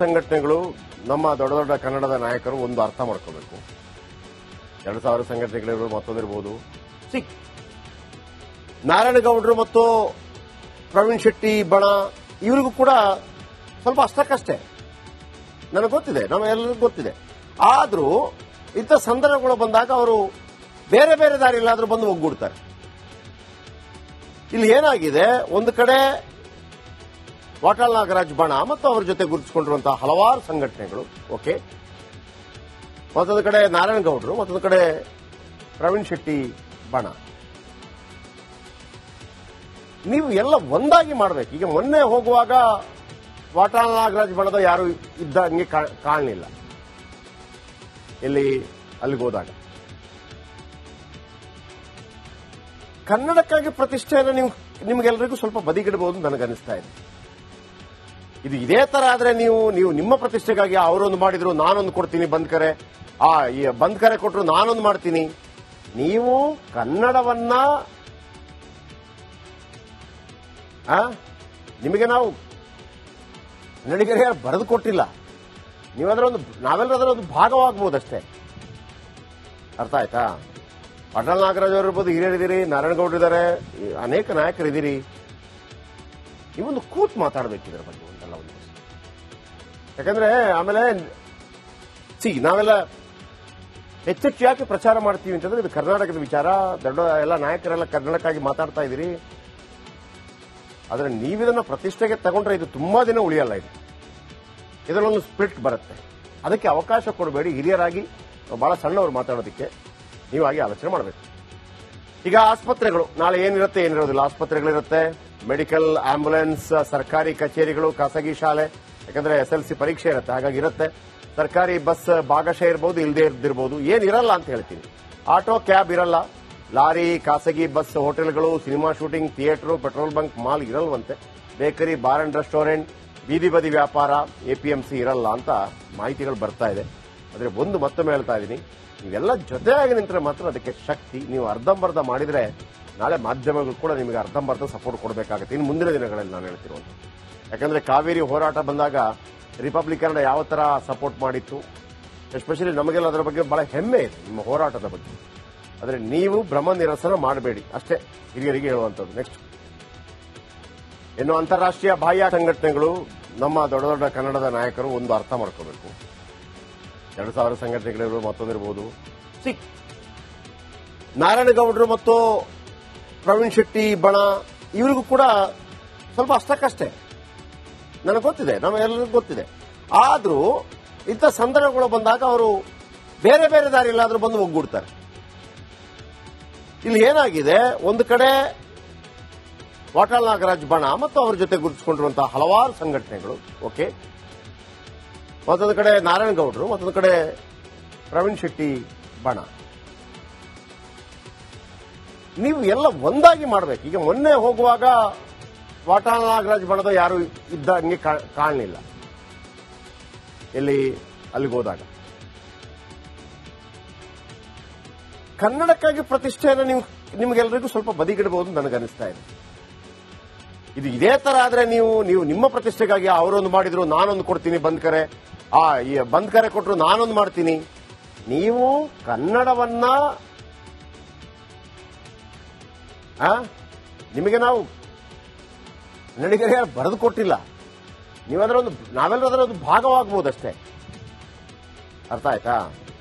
ಸಂಘಟನೆಗಳು ನಮ್ಮ ದೊಡ್ಡ ದೊಡ್ಡ ಕನ್ನಡದ ನಾಯಕರು ಒಂದು ಅರ್ಥ ಮಾಡ್ಕೋಬೇಕು. 2000 ಸಂಘಟನೆಗಳಿರ್ಬೋದು, ಮತ್ತೊಂದಿರ್ಬೋದು. ನಾರಾಯಣಗೌಡರು ಮತ್ತು ಪ್ರವೀಣ್ ಶೆಟ್ಟಿ ಬಣ ಇವರಿಗೂ ಕೂಡ ಸ್ವಲ್ಪ ಅಷ್ಟಕ್ಕಷ್ಟೇ ನನಗೆ ಗೊತ್ತಿದೆ, ನಮ್ಮೆಲ್ಲರಿಗೂ ಗೊತ್ತಿದೆ. ಆದರೂ ಇಂಥ ಸಂದರ್ಭಗಳು ಬಂದಾಗ ಅವರು ಬೇರೆ ಬೇರೆ ದಾರಿ ಇಲ್ಲಾದ್ರೂ ಬಂದು ಒಗ್ಗೂಡ್ತಾರೆ. ಇಲ್ಲಿ ಏನಾಗಿದೆ, ಒಂದು ಕಡೆ ವಾಟಾಳ್ ನಾಗರಾಜ್ ಬಣ ಮತ್ತು ಅವರ ಜೊತೆ ಗುರುತಿಸಿಕೊಂಡಿರುವಂತಹ ಹಲವಾರು ಸಂಘಟನೆಗಳು, ಓಕೆ, ಮತ್ತೊಂದು ಕಡೆ ನಾರಾಯಣಗೌಡರು, ಮತ್ತೊಂದು ಕಡೆ ಪ್ರವೀಣ್ ಶೆಟ್ಟಿ ಬಣ. ನೀವು ಎಲ್ಲ ಒಂದಾಗಿ ಮಾಡಬೇಕು. ಈಗ ಮೊನ್ನೆ ಹೋಗುವಾಗ ವಾಟಾಳ್ ನಾಗರಾಜ್ ಬಣದ ಯಾರು ಇದ್ದಂಗೆ ಕಾಣಲಿಲ್ಲ ಅಲ್ಲಿಗೆ ಹೋದಾಗ. ಕನ್ನಡಕ್ಕಾಗಿ ಪ್ರತಿಷ್ಠೆಯನ್ನು ನಿಮ್ಗೆಲ್ಲರಿಗೂ ಸ್ವಲ್ಪ ಬದಿಗಿಡಬಹುದು ನನಗನ್ನಿಸ್ತಾ ಇದೆ. ಇದು ಇದೇ ತರ ಆದ್ರೆ ನೀವು ನಿಮ್ಮ ಪ್ರತಿಷ್ಠೆಗಾಗಿ ಅವರೊಂದು ಮಾಡಿದ್ರು ನಾನೊಂದು ಕೊಡ್ತೀನಿ, ಬಂದ್ ಕರೆ ಕೊಟ್ಟರು ನಾನೊಂದು ಮಾಡ್ತೀನಿ. ನೀವು ಕನ್ನಡವನ್ನ ನಿಮಗೆ ನಾವು ಕನ್ನಡಿಗರೇ ಬರೆದು ಕೊಟ್ಟಿಲ್ಲ, ನಾವೆಲ್ಲರೂ ಅದರ ಒಂದು ಭಾಗವಾಗಬಹುದಷ್ಟೇ. ಅರ್ಥ ಆಯ್ತಾ? ವಾಟಾಳ್ ನಾಗರಾಜ್ ಅವರು ಇರ್ಬೋದು, ಹಿರಿಯರಿದ್ದೀರಿ, ನಾರಾಯಣಗೌಡರು ಇದ್ದಾರೆ, ಅನೇಕ ನಾಯಕರಿದ್ದೀರಿ. ನೀವೊಂದು ಕೂತ್ ಮಾತಾಡಬೇಕಿದ್ರ ಬಗ್ಗೆ ಒಂದಲ್ಲ ಒಂದು. ಯಾಕಂದ್ರೆ ಆಮೇಲೆ ನಾವೆಲ್ಲ ಹೆಚ್ಚೆಚ್ಚು ಯಾಕೆ ಪ್ರಚಾರ ಮಾಡ್ತೀವಿ ಅಂತಂದ್ರೆ ಇದು ಕರ್ನಾಟಕದ ವಿಚಾರ. ದೊಡ್ಡ ಎಲ್ಲ ನಾಯಕರೆಲ್ಲ ಕನ್ನಡಕ್ಕಾಗಿ ಮಾತಾಡ್ತಾ ಇದ್ದೀರಿ. ಆದ್ರೆ ನೀವಿದನ್ನ ಪ್ರತಿಷ್ಠೆಗೆ ತಗೊಂಡ್ರೆ ಇದು ತುಂಬಾ ದಿನ ಉಳಿಯಲ್ಲ. ಇದರಲ್ಲೊಂದು ಸ್ಪ್ಲಿಟ್ ಬರುತ್ತೆ. ಅದಕ್ಕೆ ಅವಕಾಶ ಕೊಡಬೇಡಿ. ಹಿರಿಯರಾಗಿ ಬಹಳ ಸಣ್ಣವರು ಮಾತಾಡೋದಕ್ಕೆ ನೀವಾಗಿ ಆಲೋಚನೆ ಮಾಡಬೇಕು. ಈಗ ಆಸ್ಪತ್ರೆಗಳು ನಾಳೆ ಏನಿರೋದಿಲ್ಲ. ಆಸ್ಪತ್ರೆಗಳಿರುತ್ತೆ, ಮೆಡಿಕಲ್, ಆಂಬ್ಯುಲೆನ್ಸ್, ಸರ್ಕಾರಿ ಕಚೇರಿಗಳು, ಖಾಸಗಿ ಶಾಲೆ, ಯಾಕಂದ್ರೆ SLC ಪರೀಕ್ಷೆ ಇರುತ್ತೆ, ಹಾಗಾಗಿ ಇರುತ್ತೆ. ಸರ್ಕಾರಿ ಬಸ್ ಭಾಗಶಃ ಇರಬಹುದು, ಇಲ್ಲದೆ ಇದ್ದಿರಬಹುದು. ಏನಿರಲ್ಲ ಅಂತ ಹೇಳ್ತೀನಿ. ಆಟೋ, ಕ್ಯಾಬ್ ಇರಲ್ಲ. ಲಾರಿ, ಖಾಸಗಿ ಬಸ್, ಹೋಟೆಲ್ಗಳು, cinema shooting, theatre, petrol bunk, mall ಇರಲ್ವಂತೆ. ಬೇಕರಿ, ಬಾರ್ ಅಂಡ್ ರೆಸ್ಟೋರೆಂಟ್, ಬೀದಿ ಬದಿ ವ್ಯಾಪಾರ, APMC ಇರಲ್ಲ ಅಂತ ಮಾಹಿತಿಗಳು ಬರ್ತಾ ಇದೆ. ಆದ್ರೆ ಒಂದು ಮತ್ತೊಮ್ಮೆ ಹೇಳ್ತಾ ಇದ್ದೀನಿ, ನೀವೆಲ್ಲ ಜೊತೆಯಾಗಿ ನಿಂತರೆ ಮಾತ್ರ ಅದಕ್ಕೆ ಶಕ್ತಿ. ನೀವು ಅರ್ಧಂಬರ್ಧ ಮಾಡಿದ್ರೆ ನಾಳೆ ಮಾಧ್ಯಮಗಳು ಕೂಡ ನಿಮಗೆ ಅರ್ಧಂಬರ್ಧ ಸಪೋರ್ಟ್ ಕೊಡಬೇಕಾಗುತ್ತೆ ಇನ್ನು ಮುಂದಿನ ದಿನಗಳಲ್ಲಿ. ನಾನು ಹೇಳ್ತಿರೋದು ಯಾಕಂದ್ರೆ ಕಾವೇರಿ ಹೋರಾಟ ಬಂದಾಗ ರಿಪಬ್ಲಿಕನ್ ಯಾವ ತರ ಸಪೋರ್ಟ್ ಮಾಡಿತ್ತು, ಎಸ್ಪೆಷಲಿ ನಮಗೆಲ್ಲ ಅದರ ಬಗ್ಗೆ ಬಹಳ ಹೆಮ್ಮೆ ಇದೆ ನಿಮ್ಮ ಹೋರಾಟದ ಬಗ್ಗೆ. ಆದರೆ ನೀವು ಭ್ರಮ ನಿರಸನ ಮಾಡಬೇಡಿ ಅಷ್ಟೇ ಹಿರಿಯರಿಗೆ ಹೇಳುವಂಥದ್ದು. ನೆಕ್ಸ್ಟ್, ಇನ್ನು ಅಂತಾರಾಷ್ಟ್ರೀಯ ಬಾಹ್ಯ ಸಂಘಟನೆಗಳು ನಮ್ಮ ದೊಡ್ಡ ದೊಡ್ಡ ಕನ್ನಡದ ನಾಯಕರು ಒಂದು ಅರ್ಥ ಮಾಡ್ಕೋಬೇಕು. 2000 ಸಂಘಟನೆಗಳಿರ್ಬೋದು, ಮತ್ತೊಂದಿರ್ಬೋದು. ನಾರಾಯಣಗೌಡರು ಮತ್ತು ಪ್ರವೀಣ್ ಶೆಟ್ಟಿ ಬಣ ಇವರಿಗೂ ಕೂಡ ಸ್ವಲ್ಪ ಅಷ್ಟಕ್ಕಷ್ಟೇ ನನಗೆ ಗೊತ್ತಿದೆ, ನಮ್ಮೆಲ್ಲರಿಗೂ ಗೊತ್ತಿದೆ. ಆದರೂ ಇಂಥ ಸಂದರ್ಭಗಳು ಬಂದಾಗ ಅವರು ಬೇರೆ ಬೇರೆ ದಾರಿ ಇಲ್ಲಾದ್ರೂ ಬಂದು ಒಗ್ಗೂಡ್ತಾರೆ. ಇಲ್ಲಿ ಏನಾಗಿದೆ, ಒಂದು ಕಡೆ ವಾಟಾಳ್ ನಾಗರಾಜ್ ಬಣ ಮತ್ತು ಅವರ ಜೊತೆ ಗುರುತಿಸಿಕೊಂಡಿರುವಂತಹ ಹಲವಾರು ಸಂಘಟನೆಗಳು, ಓಕೆ, ಮತ್ತೊಂದು ಕಡೆ ನಾರಾಯಣಗೌಡರು, ಮತ್ತೊಂದು ಕಡೆ ಪ್ರವೀಣ್ ಶೆಟ್ಟಿ ಬಣ. ನೀವು ಎಲ್ಲ ಒಂದಾಗಿ ಮಾಡಬೇಕು. ಈಗ ಮೊನ್ನೆ ಹೋಗುವಾಗ ವಾಟಾಳ್ ನಾಗರಾಜ್ ಬಣದ ಯಾರು ಇದ್ದಂಗೆ ಕಾಣಲಿಲ್ಲ ಅಲ್ಲಿಗೆ ಹೋದಾಗ. ಕನ್ನಡಕ್ಕಾಗಿ ಪ್ರತಿಷ್ಠೆಯನ್ನು ನಿಮ್ಗೆಲ್ಲರಿಗೂ ಸ್ವಲ್ಪ ಬದಿಗಿಡಬಹುದು ನನಗನ್ನಿಸ್ತಾ ಇದೆ. ಇದು ಇದೇ ತರ ಆದ್ರೆ ನೀವು ನಿಮ್ಮ ಪ್ರತಿಷ್ಠೆಗಾಗಿ ಅವರೊಂದು ಮಾಡಿದ್ರು ನಾನೊಂದು ಕೊಡ್ತೀನಿ, ಬಂದ್ ಕರೆ ಕೊಟ್ಟರು ನಾನೊಂದು ಮಾಡ್ತೀನಿ. ನೀವು ಕನ್ನಡವನ್ನ ನಿಮಗೆ ನಾವು ಕನ್ನಡಿಗರೇ ಬರೆದು ಕೊಟ್ಟಿಲ್ಲ, ನಾವೆಲ್ಲರೂ ಅದರ ಒಂದು ಭಾಗವಾಗಬಹುದಷ್ಟೇ. ಅರ್ಥ ಆಯ್ತಾ?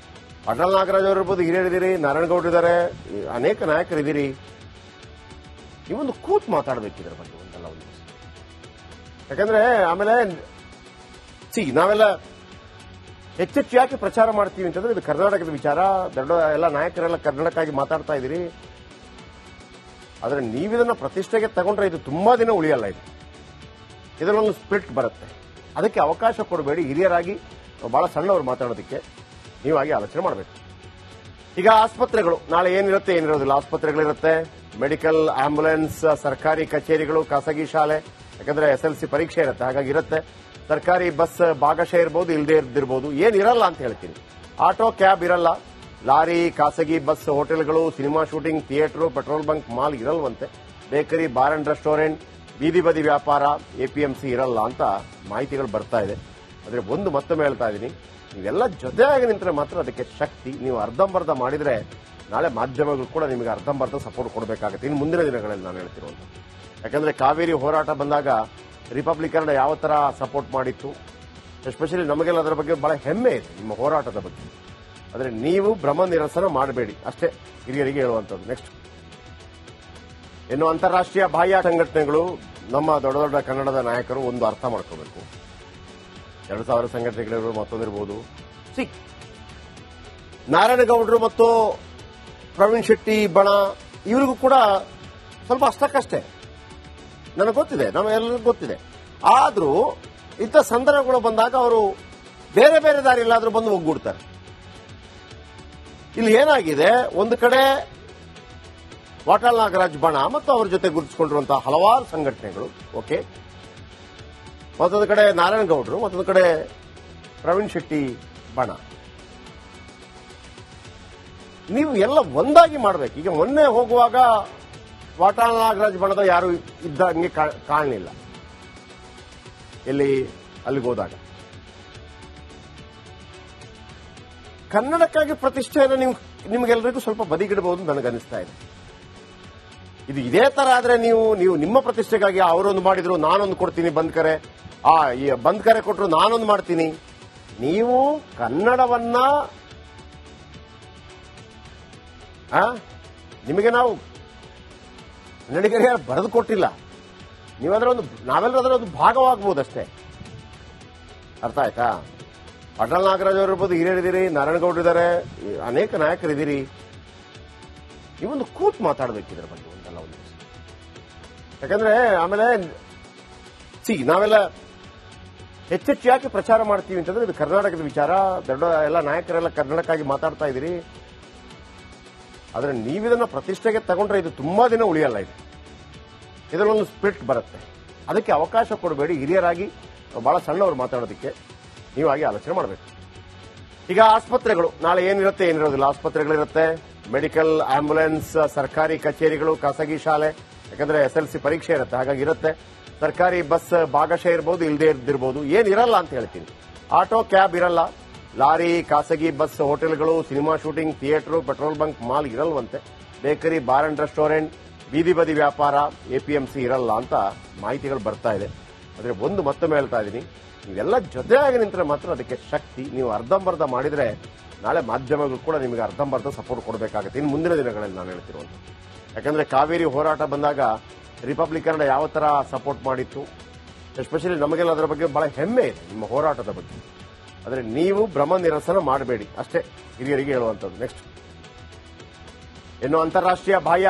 ವಾಟಾಳ್ ನಾಗರಾಜ್ ಅವರು ಇರ್ಬೋದು, ಹಿರಿಯರಿದ್ದೀರಿ, ನಾರಾಯಣಗೌಡರು ಇದ್ದಾರೆ, ಅನೇಕ ನಾಯಕರಿದ್ದೀರಿ. ನೀವೊಂದು ಕೂತ್ ಮಾತಾಡಬೇಕಿದ್ರ ಬಗ್ಗೆ ಒಂದಲ್ಲ ಒಂದು. ಯಾಕಂದ್ರೆ ಆಮೇಲೆ ನಾವೆಲ್ಲ ಹೆಚ್ಚೆಚ್ಚು ಯಾಕೆ ಪ್ರಚಾರ ಮಾಡ್ತೀವಿ ಅಂತಂದ್ರೆ ಇದು ಕರ್ನಾಟಕದ ವಿಚಾರ. ದೊಡ್ಡ ಎಲ್ಲ ನಾಯಕರೆಲ್ಲ ಕನ್ನಡಕ್ಕಾಗಿ ಮಾತಾಡ್ತಾ ಇದ್ದೀರಿ. ಆದ್ರೆ ನೀವಿದನ್ನ ಪ್ರತಿಷ್ಠೆಗೆ ತಗೊಂಡ್ರೆ ಇದು ತುಂಬಾ ದಿನ ಉಳಿಯಲ್ಲ. ಇದರಲ್ಲೊಂದು ಸ್ಪ್ಲಿಟ್ ಬರುತ್ತೆ. ಅದಕ್ಕೆ ಅವಕಾಶ ಕೊಡಬೇಡಿ. ಹಿರಿಯರಾಗಿ ಬಹಳ ಸಣ್ಣವರು ಮಾತಾಡೋದಕ್ಕೆ ನೀವಾಗಿ ಆಲೋಚನೆ ಮಾಡಬೇಕು. ಈಗ ಆಸ್ಪತ್ರೆಗಳು ನಾಳೆ ಏನಿರೋದಿಲ್ಲ. ಆಸ್ಪತ್ರೆಗಳಿರುತ್ತೆ, ಮೆಡಿಕಲ್, ಆಂಬ್ಯುಲೆನ್ಸ್, ಸರ್ಕಾರಿ ಕಚೇರಿಗಳು, ಖಾಸಗಿ ಶಾಲೆ, ಯಾಕಂದ್ರೆ SLC ಪರೀಕ್ಷೆ ಇರುತ್ತೆ, ಹಾಗಾಗಿ ಇರುತ್ತೆ. ಸರ್ಕಾರಿ ಬಸ್ ಭಾಗಶಃ ಇರಬಹುದು, ಇಲ್ಲದೆ ಇದ್ದಿರಬಹುದು. ಏನಿರಲ್ಲ ಅಂತ ಹೇಳ್ತೀನಿ. ಆಟೋ, ಕ್ಯಾಬ್ ಇರಲ್ಲ. ಲಾರಿ, ಖಾಸಗಿ ಬಸ್, ಹೋಟೆಲ್ಗಳು, cinema shooting, theatre, petrol bunk, mall ಇರಲ್ವಂತೆ. ಬೇಕರಿ, ಬಾರ್ ಅಂಡ್ ರೆಸ್ಟೋರೆಂಟ್, ಬೀದಿ ಬದಿ ವ್ಯಾಪಾರ, APMC ಇರಲ್ಲ ಅಂತ ಮಾಹಿತಿಗಳು ಬರ್ತಾ ಇದೆ. ಆದರೆ ಒಂದು ಮತ್ತೊಮ್ಮೆ ಹೇಳ್ತಾ ಇದ್ದೀನಿ, ನೀವೆಲ್ಲ ಜೊತೆಯಾಗಿ ನಿಂತರೆ ಮಾತ್ರ ಅದಕ್ಕೆ ಶಕ್ತಿ. ನೀವು ಅರ್ಧಂಬರ್ಧ ಮಾಡಿದರೆ ನಾಳೆ ಮಾಧ್ಯಮಗಳು ಕೂಡ ನಿಮಗೆ ಅರ್ಧಂಬರ್ಧ ಸಪೋರ್ಟ್ ಕೊಡಬೇಕಾಗುತ್ತೆ ಇನ್ನು ಮುಂದಿನ ದಿನಗಳಲ್ಲಿ. ನಾನು ಹೇಳ್ತಿರುವಂತ ಯಾಕಂದ್ರೆ ಕಾವೇರಿ ಹೋರಾಟ ಬಂದಾಗ ರಿಪಬ್ಲಿಕ್ ಕನ್ನಡ ಯಾವ ತರ ಸಪೋರ್ಟ್ ಮಾಡಿತ್ತು, ಎಸ್ಪೆಷಲಿ ನಮಗೆಲ್ಲ ಅದರ ಬಗ್ಗೆ ಬಹಳ ಹೆಮ್ಮೆ ಇದೆ ನಿಮ್ಮ ಹೋರಾಟದ ಬಗ್ಗೆ. ಆದರೆ ನೀವು ಭ್ರಮ ನಿರಸನ ಮಾಡಬೇಡಿ ಅಷ್ಟೇ ಹಿರಿಯರಿಗೆ ಹೇಳುವಂಥದ್ದು. ನೆಕ್ಸ್ಟ್, ಇನ್ನು ಅಂತಾರಾಷ್ಟ್ರೀಯ ಬಾಹ್ಯ ಸಂಘಟನೆಗಳು ನಮ್ಮ ದೊಡ್ಡ ದೊಡ್ಡ ಕನ್ನಡದ ನಾಯಕರು ಒಂದು ಅರ್ಥ ಮಾಡ್ಕೋಬೇಕು. 2000 ಸಂಘಟನೆಗಳಿರ್ಬೋದು, ಮತ್ತೊಂದಿರ್ಬೋದು. ನಾರಾಯಣಗೌಡರು ಮತ್ತು ಪ್ರವೀಣ್ ಶೆಟ್ಟಿ ಬಣ ಇವರಿಗೂ ಕೂಡ ಸ್ವಲ್ಪ ಅಷ್ಟಕ್ಕಷ್ಟೇ ನನಗೆ ಗೊತ್ತಿದೆ, ನಮಗೆಲ್ಲರಿಗೂ ಗೊತ್ತಿದೆ. ಆದರೂ ಇಂಥ ಸಂದರ್ಭಗಳು ಬಂದಾಗ ಅವರು ಬೇರೆ ಬೇರೆ ದಾರಿಯಲ್ಲಾದರೂ ಬಂದು ಒಗ್ಗೂಡ್ತಾರೆ. ಇಲ್ಲಿ ಏನಾಗಿದೆ, ಒಂದು ಕಡೆ ವಾಟಾಳ್ ನಾಗರಾಜ್ ಬಣ ಮತ್ತು ಅವರ ಜೊತೆ ಗುರುತಿಸಿಕೊಂಡಿರುವಂತಹ ಹಲವಾರು ಸಂಘಟನೆಗಳು, ಓಕೆ, ಮತ್ತೊಂದು ಕಡೆ ನಾರಾಯಣಗೌಡರು, ಮತ್ತೊಂದು ಕಡೆ ಪ್ರವೀಣ್ ಶೆಟ್ಟಿ ಬಣ. ನೀವು ಎಲ್ಲ ಒಂದಾಗಿ ಮಾಡಬೇಕು. ಈಗ ಮೊನ್ನೆ ಹೋಗುವಾಗ ವಾಟಾಳ್ ನಾಗರಾಜ್ ಬಣದ ಯಾರು ಇದ್ದಂಗೆ ಕಾಣಲಿಲ್ಲ ಅಲ್ಲಿಗೆ ಹೋದಾಗ. ಕನ್ನಡಕ್ಕಾಗಿ ಪ್ರತಿಷ್ಠೆಯನ್ನು ನಿಮಗೆಲ್ಲರಿಗೂ ಸ್ವಲ್ಪ ಬದಿಗಿಡಬಹುದು ನನಗನ್ನಿಸ್ತಾ ಇದೆ. ಇದು ಇದೇ ತರ ಆದ್ರೆ ನೀವು ನಿಮ್ಮ ಪ್ರತಿಷ್ಠೆಗಾಗಿ ಅವರೊಂದು ಮಾಡಿದ್ರು ನಾನೊಂದು ಕೊಡ್ತೀನಿ ಬಂದ್ಕರೆ, ಈ ಬಂದ್ಕರೆ ಕೊಟ್ಟರು ನಾನೊಂದು ಮಾಡ್ತೀನಿ. ನೀವು ಕನ್ನಡವನ್ನ ನಿಮಗೆ ನಾವು ಕನ್ನಡಿಗರಿಗೆ ಬರೆದು ಕೊಟ್ಟಿಲ್ಲ, ನಾವೆಲ್ಲರೂ ಅದರ ಒಂದು ಭಾಗವಾಗಬಹುದಷ್ಟೇ. ಅರ್ಥ ಆಯ್ತಾ? ಅಟಲ್ ನಾಗರಾಜ್ ಅವರು ಇರ್ಬೋದು, ಹಿರಿಯರಿದ್ದೀರಿ, ನಾರಾಯಣಗೌಡರು ಇದ್ದಾರೆ, ಅನೇಕ ನಾಯಕರಿದ್ದೀರಿ. ನೀವೊಂದು ಕೂತ್ ಮಾತಾಡಬೇಕು ಇದರ ಬಗ್ಗೆ ಒಂದಲ್ಲ ಒಂದು ದಿವಸ. ಯಾಕಂದ್ರೆ ಆಮೇಲೆ ನಾವೆಲ್ಲ ಹೆಚ್ಚೆಚ್ಚು ಯಾಕೆ ಪ್ರಚಾರ ಮಾಡ್ತೀವಿ ಅಂತಂದ್ರೆ ಇದು ಕರ್ನಾಟಕದ ವಿಚಾರ. ದೊಡ್ಡ ಎಲ್ಲ ನಾಯಕರೆಲ್ಲ ಕನ್ನಡಕ್ಕಾಗಿ ಮಾತಾಡ್ತಾ ಇದ್ದೀರಿ. ಆದರೆ ನೀವಿದನ್ನ ಪ್ರತಿಷ್ಠೆಗೆ ತಗೊಂಡ್ರೆ ಇದು ತುಂಬಾ ದಿನ ಉಳಿಯಲ್ಲ. ಇದರಲ್ಲೊಂದು ಸ್ಪಿರಿಟ್ ಬರುತ್ತೆ. ಅದಕ್ಕೆ ಅವಕಾಶ ಕೊಡಬೇಡಿ. ಹಿರಿಯರಾಗಿ ಬಹಳ ಸಣ್ಣವರು ಮಾತಾಡೋದಕ್ಕೆ ನೀವಾಗಿ ಆಲೋಚನೆ ಮಾಡಬೇಕು. ಈಗ ಆಸ್ಪತ್ರೆಗಳು ನಾಳೆ ಏನಿರುತ್ತೆ ಏನಿರೋದಿಲ್ಲ. ಆಸ್ಪತ್ರೆಗಳಿರುತ್ತೆ, ಮೆಡಿಕಲ್, ಆಂಬ್ಯುಲೆನ್ಸ್, ಸರ್ಕಾರಿ ಕಚೇರಿಗಳು, ಖಾಸಗಿ ಶಾಲೆ, ಯಾಕಂದ್ರೆ SLC ಪರೀಕ್ಷೆ ಇರುತ್ತೆ, ಹಾಗಾಗಿ ಇರುತ್ತೆ. ಸರ್ಕಾರಿ ಬಸ್ ಭಾಗಶಃ ಇರಬಹುದು, ಇಲ್ಲದೆ ಇದ್ದಿರಬಹುದು. ಏನಿರಲ್ಲ ಅಂತ ಹೇಳ್ತೀನಿ. ಆಟೋ, ಕ್ಯಾಬ್ ಇರಲ್ಲ. ಲಾರಿ, ಖಾಸಗಿ ಬಸ್, ಹೋಟೆಲ್ಗಳು, cinema shooting, theatre, petrol bunk, mall ಇರಲ್ವಂತೆ. ಬೇಕರಿ, ಬಾರ್ ಅಂಡ್ ರೆಸ್ಟೋರೆಂಟ್, ಬೀದಿ ಬದಿ ವ್ಯಾಪಾರ, APMC ಇರಲ್ಲ ಅಂತ ಮಾಹಿತಿಗಳು ಬರ್ತಾ ಇದೆ. ಆದರೆ ಒಂದು ಮತ್ತೊಮ್ಮೆ ಹೇಳ್ತಾ ಇದ್ದೀನಿ, ನೀವೆಲ್ಲ ಜೊತೆಯಾಗಿ ನಿಂತರೆ ಮಾತ್ರ ಅದಕ್ಕೆ ಶಕ್ತಿ. ನೀವು ಅರ್ಧಂಬರ್ಧ ಮಾಡಿದರೆ ನಾಳೆ ಮಾಧ್ಯಮಗಳು ಕೂಡ ನಿಮಗೆ ಅರ್ಧಂಬರ್ಧ ಸಪೋರ್ಟ್ ಕೊಡಬೇಕಾಗುತ್ತೆ ಇನ್ನು ಮುಂದಿನ ದಿನಗಳಲ್ಲಿ. ನಾನು ಹೇಳ್ತಿರುವಂಥದ್ದು ಯಾಕಂದ್ರೆ ಕಾವೇರಿ ಹೋರಾಟ ಬಂದಾಗ ರಿಪಬ್ಲಿಕ್ ಕನ್ನಡ ಯಾವ ತರ ಸಪೋರ್ಟ್ ಮಾಡಿತ್ತು, ಎಸ್ಪೆಷಲಿ ನಮಗೆಲ್ಲ ಅದರ ಬಗ್ಗೆ ಬಹಳ ಹೆಮ್ಮೆ ಇದೆ ನಿಮ್ಮ ಹೋರಾಟದ ಬಗ್ಗೆ. ಆದರೆ ನೀವು ಭ್ರಮ ನಿರಸನ ಮಾಡಬೇಡಿ ಅಷ್ಟೇ ಹಿರಿಯರಿಗೆ ಹೇಳುವಂಥದ್ದು. ನೆಕ್ಸ್ಟ್, ಇನ್ನು ಅಂತಾರಾಷ್ಟ್ರೀಯ ಬಾಹ್ಯ